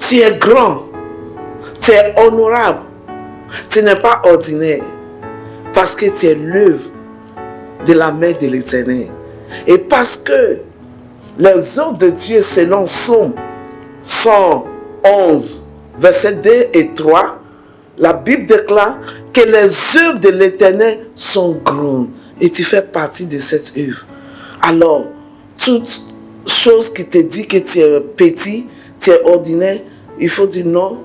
Tu es grand, tu es honorable, tu n'es pas ordinaire, parce que tu es l'œuvre de la main de l'Éternel. Et parce que les œuvres de Dieu, selon Psaume 111, versets 2 et 3, la Bible déclare que les œuvres de l'Éternel sont grandes. Et tu fais partie de cette œuvre. Alors, toute chose qui te dit que tu es petit, tu es ordinaire, il faut dire non,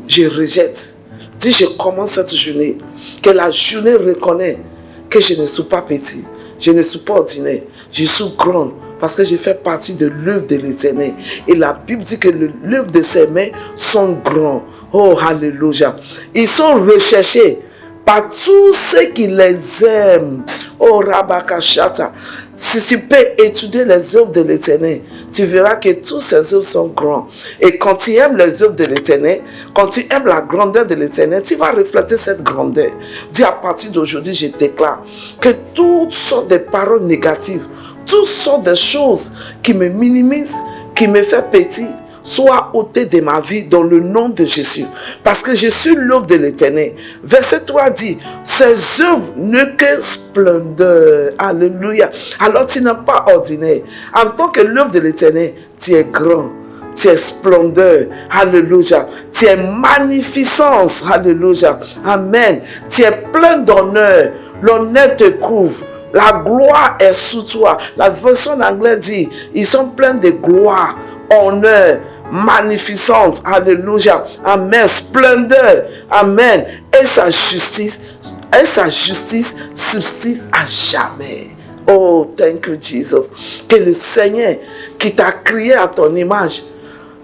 je rejette. Dis, je commence cette journée, que la journée reconnaît que je ne suis pas petit, je ne suis pas ordinaire, je suis grand, parce que je fais partie de l'œuvre de l'Éternel. Et la Bible dit que l'œuvre de ses mains sont grands. Oh, alléluia. Ils sont recherchés par tous ceux qui les aiment. Oh, Rabakashata. Si tu peux étudier les œuvres de l'Éternel, tu verras que tous ces œuvres sont grands. Et quand tu aimes les œuvres de l'Éternel, quand tu aimes la grandeur de l'Éternel, tu vas refléter cette grandeur. Dis, à partir d'aujourd'hui, je déclare que toutes sortes de paroles négatives, toutes sortes de choses qui me minimisent, qui me font petit, soient ôtées de ma vie dans le nom de Jésus. Parce que je suis l'œuvre de l'Éternel. Verset 3 dit, ces œuvres ne que splendeur. Alléluia. Alors tu n'es pas ordinaire. En tant que l'œuvre de l'Éternel, tu es grand. Tu es splendeur. Alléluia. Tu es magnificence. Alléluia. Amen. Tu es plein d'honneur. L'honneur te couvre. La gloire est sous toi. La version anglaise dit, ils sont pleins de gloire, honneur, magnificence. Alléluia. Amen. Splendeur. Amen. Et sa justice subsiste à jamais. Oh, thank you, Jesus. Que le Seigneur qui t'a créé à ton image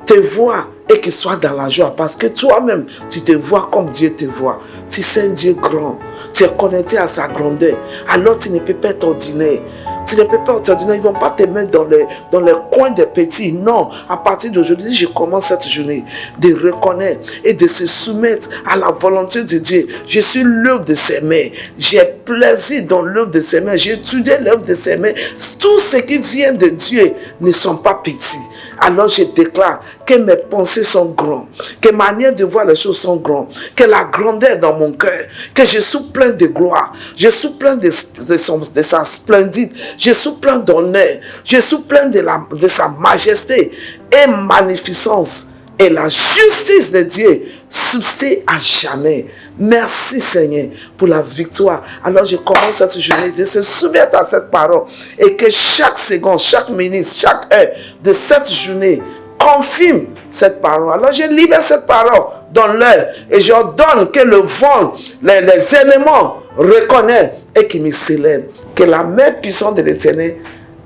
te voit et qu'il soit dans la joie. Parce que toi-même, tu te vois comme Dieu te voit. Tu sais un Dieu grand. Tu es connecté à sa grandeur. Alors tu ne peux pas être ordinaire. Tu ne peux pas être ordinaire. Ils ne vont pas te mettre dans les coins des petits. Non. À partir d'aujourd'hui, je commence cette journée de reconnaître et de se soumettre à la volonté de Dieu. Je suis l'œuvre de ses mains. J'ai plaisir dans l'œuvre de ses mains. J'ai étudié l'œuvre de ses mains. Tout ce qui vient de Dieu ne sont pas petits. Alors je déclare que mes pensées sont grandes, que ma manière de voir les choses sont grandes, que la grandeur est dans mon cœur, que je suis plein de gloire, je suis plein de sa splendide, je suis plein d'honneur, je suis plein de sa majesté et magnificence. Et la justice de Dieu subsiste à jamais. Merci Seigneur pour la victoire. Alors je commence cette journée de se soumettre à cette parole. Et que chaque seconde, chaque minute, chaque heure de cette journée confirme cette parole. Alors je libère cette parole dans l'heure. Et j'ordonne que le vent, les éléments reconnaissent et qui me célèbrent. Que la main puissante de l'Éternel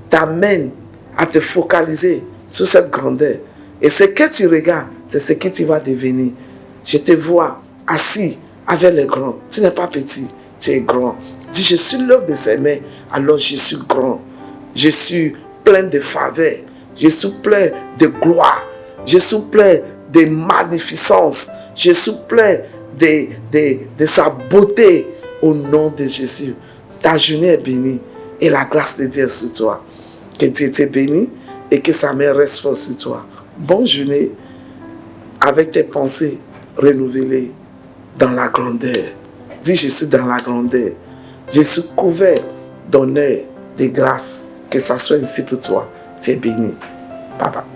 t'amène à te focaliser sur cette grandeur. Et ce que tu regardes, c'est ce que tu vas devenir. Je te vois assis avec les grands. Tu n'es pas petit, tu es grand. Dis, je suis l'œuvre de ses mains, alors je suis grand. Je suis plein de faveur. Je suis plein de gloire. Je suis plein de magnificence. Je suis plein de sa beauté au nom de Jésus. Ta journée est bénie et la grâce de Dieu est sur toi. Que Dieu te bénisse et que sa main reste forte sur toi. Bonne journée avec tes pensées renouvelées dans la grandeur. Dis, je suis dans la grandeur. Je suis couvert d'honneur, de grâce. Que ça soit ainsi pour toi. Tu es béni. Bye bye.